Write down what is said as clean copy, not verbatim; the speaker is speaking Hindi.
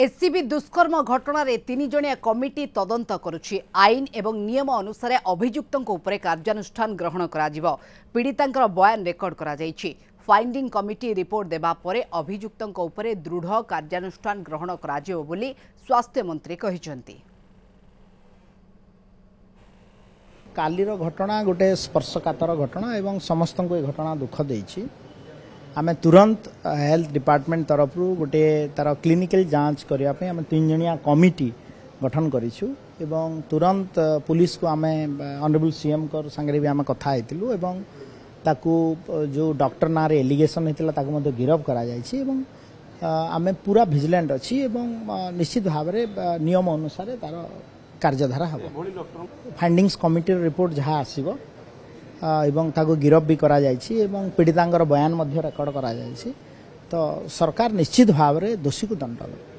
एससीबी दुष्कर्म घटना रे 3 जणिया कमिटी तदंत करुछि। आईन एवं नियम अनुसार अभियुक्तों उपरे कार्यानुष्ठान ग्रहण करा पीड़ितांकर बयान रेकर्ड करा जायछि। फाइंडिंग कमिटी रिपोर्ट देबा परे अभियुक्तों उपरे दृढ़ कार्यानुष्ठान ग्रहण करा जिवो बोली स्वास्थ्य मंत्री कहिसंती। कालीर घटना गोटे स्पर्शकातर घटना एवं समस्त को घटना दुख देछि। आमे तुरंत हेल्थ डिपार्टमेंट तरफ गोटे तार क्लिनिकल जांच करने आम 3 जणिया कमिटी गठन करिछु एवं तुरंत पुलिस को आमे ऑनरेबल सीएम कर संगे भी आमे कथा हेतिलु एवं ताकू जो डॉक्टर ना रे एलिगेशन हेतिला ताकू मध्ये गिरफ करा जायछि एवं आमे पूरा विजिलेंट अछि एवं निश्चित भाव रे नियम अनुसार तार कार्यधारा हबो। फाइंडिंग्स कमिटी रिपोर्ट जहाँ आसीबो एवं ताको गिरफ भी करा जायछि एवं पीड़ितांकर बयान मध्य रेकर्ड करा जायछि तो सरकार निश्चित भाव रे दोषी को दंड देबो।